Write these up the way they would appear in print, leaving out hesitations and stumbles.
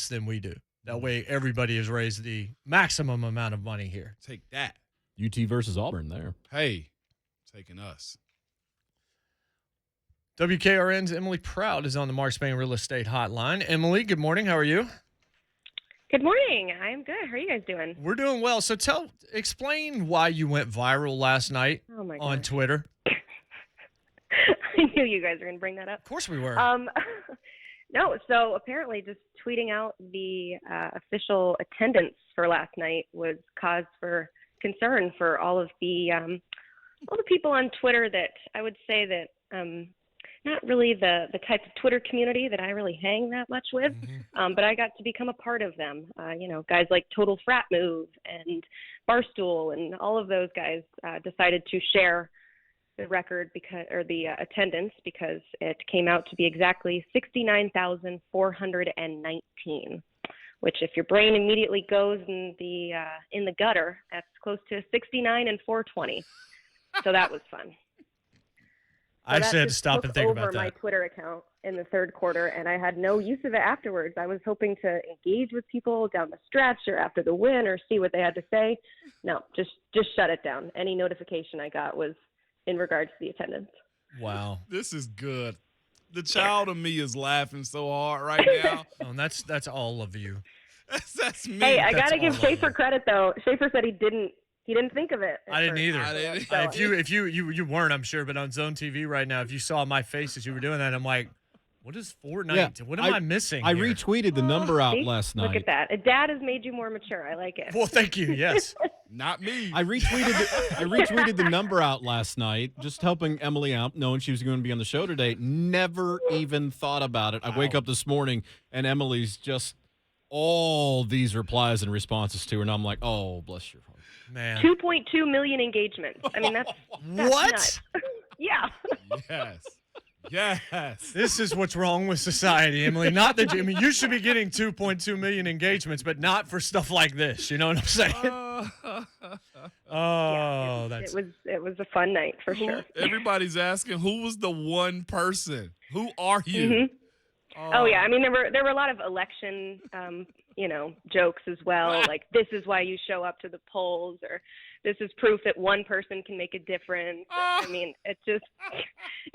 than we do. That way, everybody has raised the maximum amount of money here. Take that. UT versus Auburn there. Hey, taking us. WKRN's Emily Proud is on the Mark Spain Real Estate Hotline. Emily, good morning. How are you? Good morning. I'm good. How are you guys doing? We're doing well. So explain why you went viral last night on Twitter. I knew you guys were going to bring that up. Of course we were. No, so apparently just tweeting out the official attendance for last night was cause for concern for all the people on Twitter that I would say that not really the type of Twitter community that I really hang that much with, but I got to become a part of them. Guys like Total Frat Move and Barstool and all of those guys decided to share the record the attendance because it came out to be exactly 69,419, which if your brain immediately goes in the gutter, that's close to 69 and 420. So that was fun. I said to stop and think about that. Over my Twitter account in the third quarter, and I had no use of it afterwards. I was hoping to engage with people down the stretch or after the win or see what they had to say. No, just shut it down. Any notification I got was in regards to the attendance. Wow. This is good. The child of me is laughing so hard right now. Oh, and that's all of you. That's me. Hey, I got to give all Schaefer credit, though. Schaefer said he didn't think of it. I didn't either. So, if you weren't, I'm sure, but on Zone TV right now, if you saw my face as you were doing that, I'm like, what is 419? What am I missing? I here? retweeted the number out last night. Look at that. A dad has made you more mature. I like it. Well, thank you. Yes. Not me. I retweeted the number out last night, just helping Emily out, knowing she was going to be on the show today. Never even thought about it. I wake up this morning and Emily's just all these replies and responses to her, and I'm like, oh, bless your heart. Man. 2.2 million engagements. I mean, that's what? Nuts. Yeah. Yes. This is what's wrong with society, Emily. Not that you should be getting 2.2 million engagements, but not for stuff like this. You know what I'm saying? It was a fun night for sure. Everybody's asking, who was the one person? Who are you? Mm-hmm. Oh yeah, I mean there were a lot of election jokes as well, like this is why you show up to the polls, or this is proof that one person can make a difference. I mean, it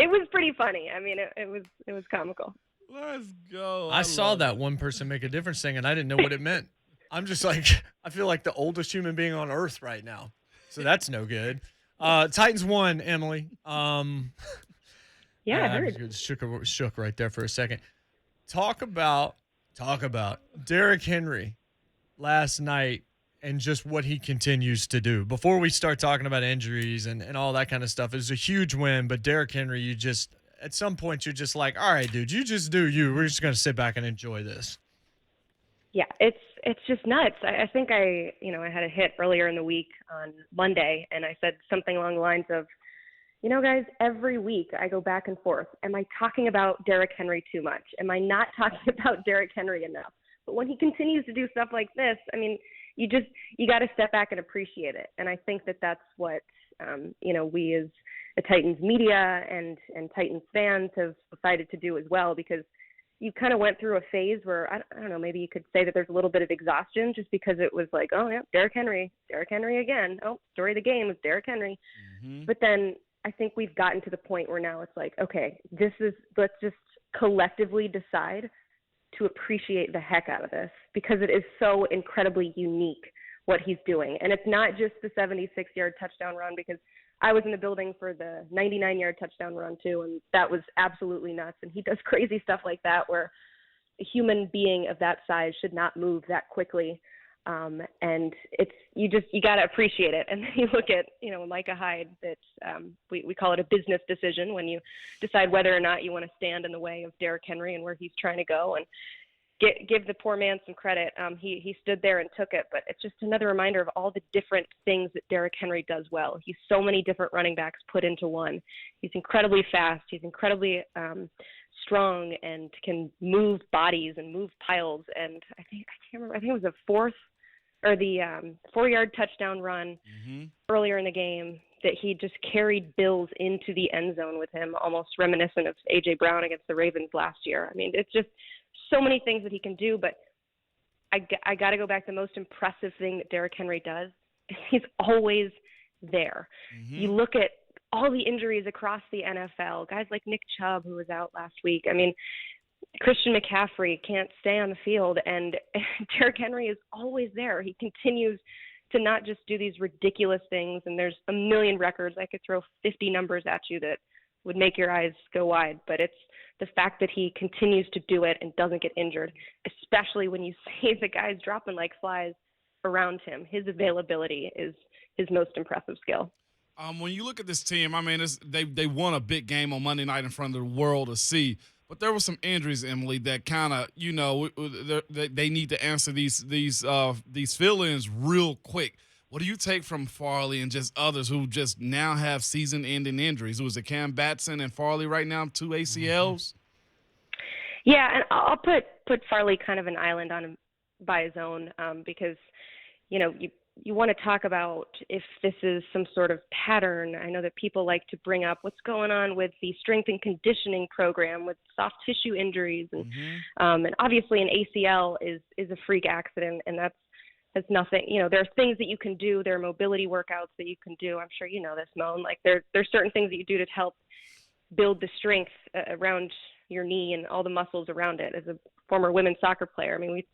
was pretty funny. I mean, it was comical. Let's go. I saw that one person make a difference thing, and I didn't know what it meant. I'm just like, I feel like the oldest human being on earth right now, so that's no good. Titans won, Emily. Yeah, I heard. Shook right there for a second. Talk about Derrick Henry last night and just what he continues to do. Before we start talking about injuries and all that kind of stuff, it was a huge win, but Derrick Henry, at some point, you're just like, all right, dude, you just do you. We're just going to sit back and enjoy this. Yeah, it's just nuts. I think I had a hit earlier in the week on Monday, and I said something along the lines of, guys, every week I go back and forth. Am I talking about Derrick Henry too much? Am I not talking about Derrick Henry enough? But when he continues to do stuff like this, I mean, you got to step back and appreciate it. And I think that's what, we as the Titans media and Titans fans have decided to do as well, because you kind of went through a phase where, I don't know, maybe you could say that there's a little bit of exhaustion just because it was like, oh, yeah, Derrick Henry again. Oh, story of the game is Derrick Henry. Mm-hmm. But then I think we've gotten to the point where now it's like, okay, let's just collectively decide to appreciate the heck out of this, because it is so incredibly unique what he's doing. And it's not just the 76-yard touchdown run, because I was in the building for the 99-yard touchdown run too, and that was absolutely nuts. And he does crazy stuff like that where a human being of that size should not move that quickly. And you got to appreciate it. And then you look at, Micah Hyde, that we call it a business decision when you decide whether or not you want to stand in the way of Derrick Henry and where he's trying to go, and give the poor man some credit. He stood there and took it, but it's just another reminder of all the different things that Derrick Henry does well. He's so many different running backs put into one. He's incredibly fast. He's incredibly strong and can move bodies and move piles. And I can't remember, I think it was the 4-yard touchdown run earlier in the game that he just carried Bills into the end zone with him, almost reminiscent of A.J. Brown against the Ravens last year. I mean, it's just so many things that he can do, but I got to go back. The most impressive thing that Derrick Henry does is he's always there. You look at all the injuries across the NFL, guys like Nick Chubb, who was out last week. I mean, Christian McCaffrey can't stay on the field, and Derrick Henry is always there. He continues to not just do these ridiculous things, and there's a million records. I could throw 50 numbers at you that would make your eyes go wide, but it's the fact that he continues to do it and doesn't get injured, especially when you see the guys dropping like flies around him. His availability is his most impressive skill. When you look at this team, I mean, they won a big game on Monday night in front of the world to see. But there were some injuries, Emily, that kind of, they need to answer these fill-ins real quick. What do you take from Farley and just others who just now have season-ending injuries? Was it Cam Batson and Farley right now, 2 ACLs? Yeah, and I'll put Farley kind of an island on him by his own because, you want to talk about if this is some sort of pattern. I know that people like to bring up what's going on with the strength and conditioning program with soft tissue injuries. And obviously an ACL is a freak accident, and that's nothing. There are things that you can do. There are mobility workouts that you can do. I'm sure you know this, Moan. Like there's certain things that you do to help build the strength around your knee and all the muscles around it. As a former women's soccer player, I mean, we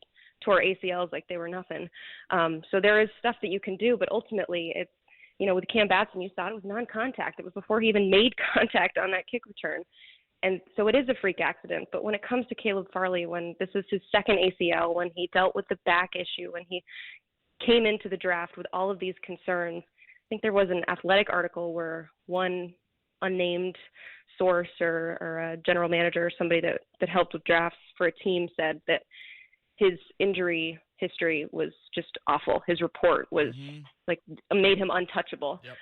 tore ACLs like they were nothing. So there is stuff that you can do, but ultimately it's, with Cam Batson, you thought it was non-contact. It was before he even made contact on that kick return. And so it is a freak accident. But when it comes to Caleb Farley, when this is his second ACL, when he dealt with the back issue, when he came into the draft with all of these concerns, I think there was an Athletic article where one unnamed source or a general manager or somebody that helped with drafts for a team said that his injury history was just awful. His report was made him untouchable. Yep.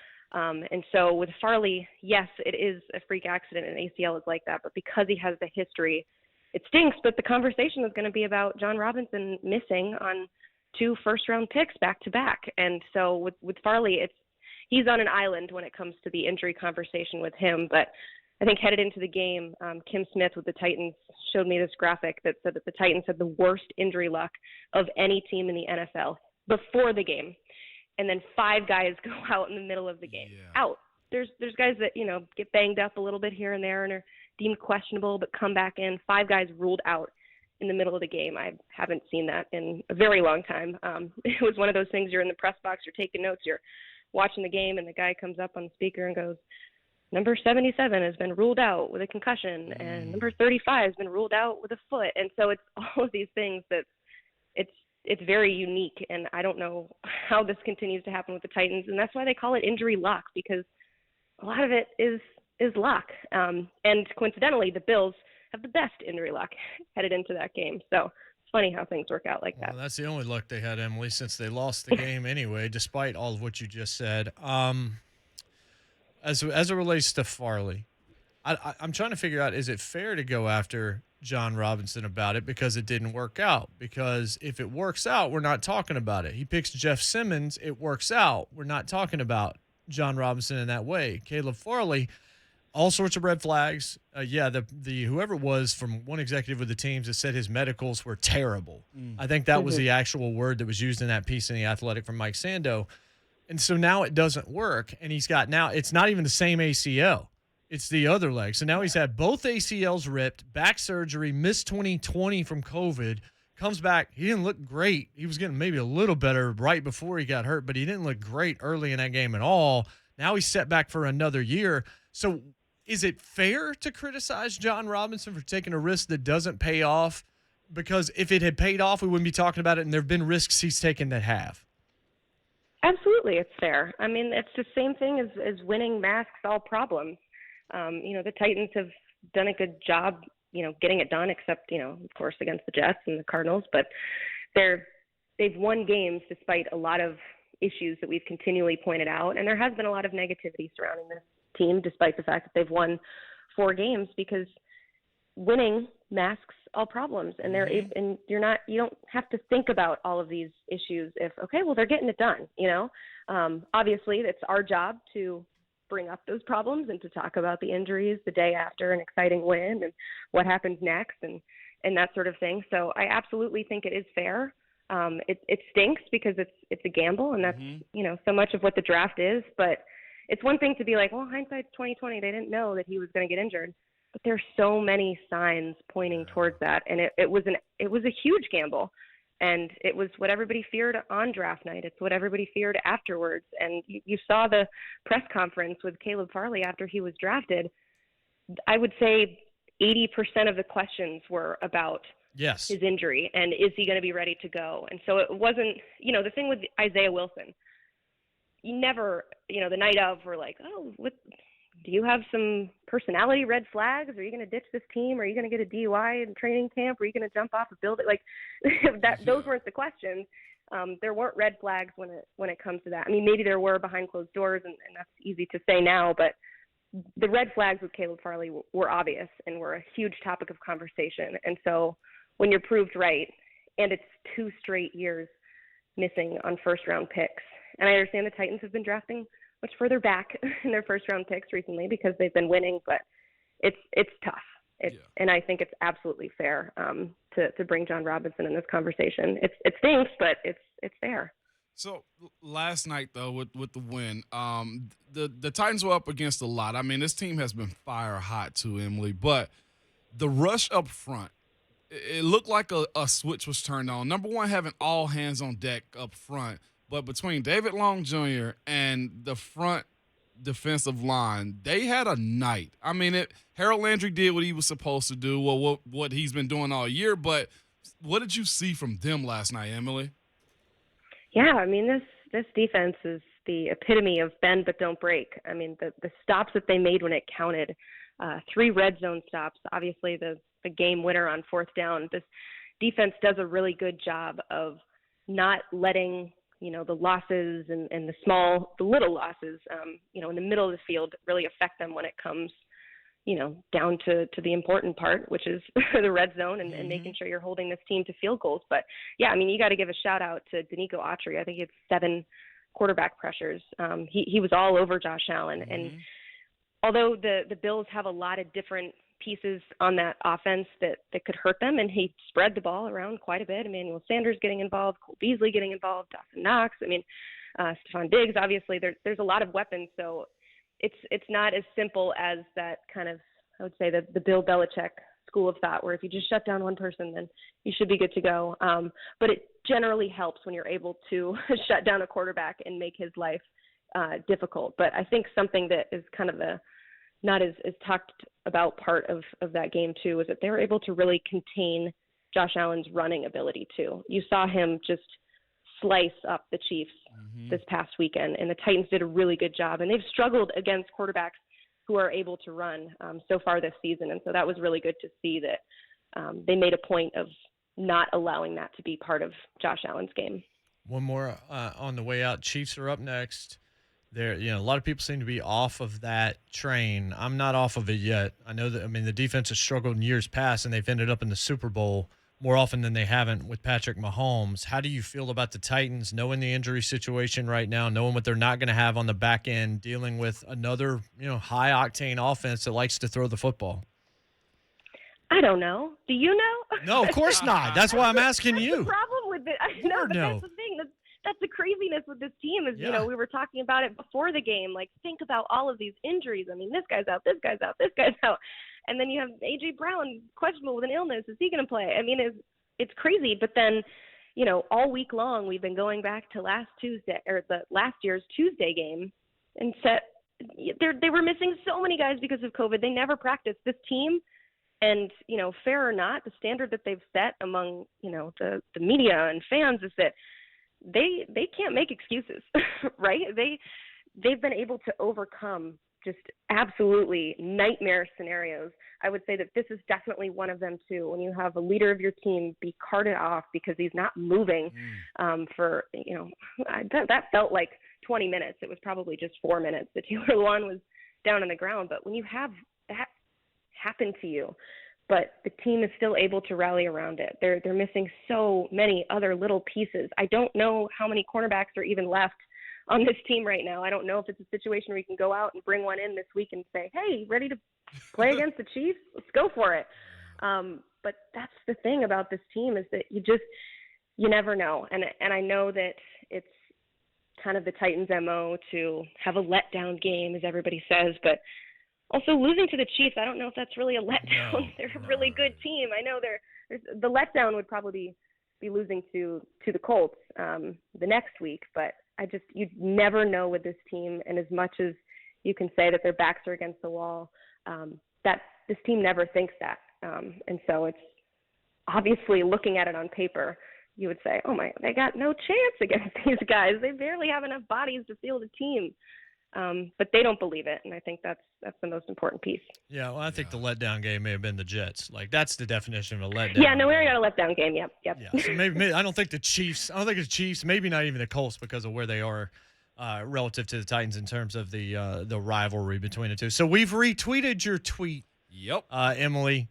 And so with Farley, yes, it is a freak accident, and ACL is like that. But because he has the history, it stinks. But the conversation is going to be about John Robinson missing on 2 first-round picks back-to-back. And so with Farley, he's on an island when it comes to the injury conversation with him. But I think headed into the game, Kim Smith with the Titans showed me this graphic that said that the Titans had the worst injury luck of any team in the NFL before the game. And then 5 guys go out in the middle of the game. Yeah. Out. There's guys that, get banged up a little bit here and there and are deemed questionable but come back in. 5 guys ruled out in the middle of the game. I haven't seen that in a very long time. It was one of those things, you're in the press box, you're taking notes, you're watching the game, and the guy comes up on the speaker and goes, number 77 has been ruled out with a concussion, and number 35 has been ruled out with a foot. And so it's all of these things that it's very unique, and I don't know how this continues to happen with the Titans, and that's why they call it injury luck, because a lot of it is luck. And coincidentally, the Bills have the best injury luck headed into that game. So it's funny how things work out like that. Well, that's the only luck they had, Emily, since they lost the game anyway, despite all of what you just said. As it relates to Farley, I'm trying to figure out, is it fair to go after John Robinson about it because it didn't work out? Because if it works out, we're not talking about it. He picks Jeff Simmons, it works out. We're not talking about John Robinson in that way. Caleb Farley, all sorts of red flags. The whoever it was from one executive with the teams that said his medicals were terrible. I think that was the actual word that was used in that piece in The Athletic from Mike Sando. And so now it doesn't work, and it's not even the same ACL. It's the other leg. So now he's had both ACLs ripped, back surgery, missed 2020 from COVID, comes back. He didn't look great. He was getting maybe a little better right before he got hurt, but he didn't look great early in that game at all. Now he's set back for another year. So is it fair to criticize John Robinson for taking a risk that doesn't pay off? Because if it had paid off, we wouldn't be talking about it, and there have been risks he's taken that have. Absolutely, it's fair. I mean, it's the same thing as winning masks all problems. The Titans have done a good job, getting it done, except, of course, against the Jets and the Cardinals. But they've won games despite a lot of issues that we've continually pointed out. And there has been a lot of negativity surrounding this team, despite the fact that they've won 4 games, because winning masks all problems. And and you don't have to think about all of these issues they're getting it done. Obviously it's our job to bring up those problems and to talk about the injuries the day after an exciting win and what happens next and that sort of thing. So I absolutely think it is fair. It stinks because it's a gamble, and that's so much of what the draft is. But it's one thing to be like, well, hindsight's 2020. They didn't know that he was going to get injured, but there's so many signs pointing towards that, and it was a huge gamble, and it was what everybody feared on draft night. It's what everybody feared afterwards, and you saw the press conference with Caleb Farley after he was drafted. I would say 80% of the questions were about his injury and is he going to be ready to go. And so it wasn't, the thing with Isaiah Wilson, you never, the night of, we're like, oh, do you have some personality red flags? Are you going to ditch this team? Are you going to get a DUI in training camp? Are you going to jump off a building? Like those weren't the questions. There weren't red flags when it comes to that. I mean, maybe there were behind closed doors, and that's easy to say now, but the red flags with Caleb Farley were obvious and were a huge topic of conversation. And so when you're proved right, and it's 2 straight years missing on first-round picks, and I understand the Titans have been drafting much further back in their first-round picks recently because they've been winning, but it's tough. And I think it's absolutely fair to bring John Robinson in this conversation. It stinks, but it's fair. So last night, though, with the win, the Titans were up against a lot. I mean, this team has been fire hot too, Emily. But the rush up front, it looked like a switch was turned on. Number one, having all hands on deck up front. But between David Long Jr. and the front defensive line, they had a night. I mean, Harold Landry did what he was supposed to do, what he's been doing all year. But what did you see from them last night, Emily? Yeah, I mean, this defense is the epitome of bend but don't break. I mean, the stops that they made when it counted, 3 red zone stops, obviously the game winner on 4th down. This defense does a really good job of not letting, the losses and the little losses, in the middle of the field really affect them when it comes, down to the important part, which is the red zone and making sure you're holding this team to field goals. But yeah, I mean, you got to give a shout out to Danico Autry. I think he had 7 quarterback pressures. He was all over Josh Allen. And although the Bills have a lot of different pieces on that offense that could hurt them, and he spread the ball around quite a bit. Emmanuel Sanders getting involved, Cole Beasley getting involved, Dawson Knox. I mean, Stephon Diggs, obviously there's a lot of weapons. So it's not as simple as that kind of, I would say, the Bill Belichick school of thought, where if you just shut down one person, then you should be good to go. But it generally helps when you're able to shut down a quarterback and make his life difficult. But I think something that is kind of not as talked about part of that game too is that they were able to really contain Josh Allen's running ability too. You saw him just slice up the Chiefs this past weekend, and the Titans did a really good job. And they've struggled against quarterbacks who are able to run so far this season. And so that was really good to see that they made a point of not allowing that to be part of Josh Allen's game. One more on the way out. Chiefs are up next. There, a lot of people seem to be off of that train. I'm not off of it yet. I know that. I mean, the defense has struggled in years past, and they've ended up in the Super Bowl more often than they haven't with Patrick Mahomes. How do you feel about the Titans, knowing the injury situation right now, knowing what they're not going to have on the back end, dealing with another, high octane offense that likes to throw the football? I don't know. Do you know? No, of course not. That's why I'm asking you. That's the problem with it. That's the thing. That's the craziness with this team is, we were talking about it before the game. Like, think about all of these injuries. I mean, this guy's out, this guy's out, this guy's out. And then you have A.J. Brown questionable with an illness. Is he going to play? I mean, it's crazy. But then, all week long we've been going back to last year's Tuesday game and they were missing so many guys because of COVID. They never practiced. This team, and, fair or not, the standard that they've set among, the media and fans is that they can't make excuses, right? They've been able to overcome just absolutely nightmare scenarios. I would say that this is definitely one of them too. When you have a leader of your team be carted off because he's not moving for, that felt like 20 minutes. It was probably just 4 minutes that Taylor Lewan was down on the ground. But when you have that happen to you, but the team is still able to rally around it. They're missing so many other little pieces. I don't know how many cornerbacks are even left on this team right now. I don't know if it's a situation where you can go out and bring one in this week and say, hey, ready to play against the Chiefs? Let's go for it. But that's the thing about this team is that you never know. And I know that it's kind of the Titans' MO to have a letdown game, as everybody says, but also losing to the Chiefs, I don't know if that's really a letdown. No, They're a really good team. I know the letdown would probably be losing to the Colts the next week, but you never know with this team. And as much as you can say that their backs are against the wall, that this team never thinks that. And so it's obviously, looking at it on paper, you would say, oh my, they got no chance against these guys. They barely have enough bodies to field a team. But they don't believe it, and I think that's the most important piece. Yeah, well, I think the letdown game may have been the Jets. Like, that's the definition of a letdown. Yeah, no, we already got a letdown game. Yep. Yeah, so maybe I don't think the Chiefs. I don't think the Chiefs. Maybe not even the Colts because of where they are relative to the Titans in terms of the rivalry between the two. So we've retweeted your tweet. Yep. Emily,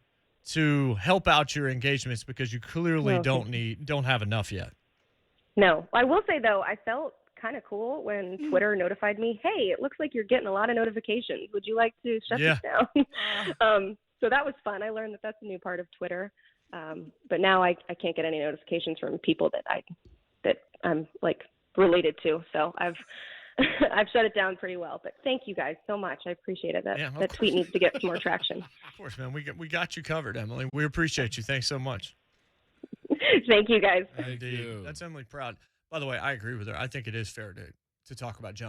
to help out your engagements because you clearly don't have enough yet. No, I will say though, I felt kind of cool when Twitter notified me, hey, it looks like you're getting a lot of notifications. Would you like to shut this down? So that was fun. I learned that that's a new part of Twitter. But now I can't get any notifications from people that I'm like related to. So I've shut it down pretty well. But thank you guys so much. I appreciate it. That tweet needs to get some more traction. Of course, man. We got you covered, Emily. We appreciate you. Thanks so much. Thank you guys. Thank you. That's Emily Proud. By the way, I agree with her. I think it is fair to talk about John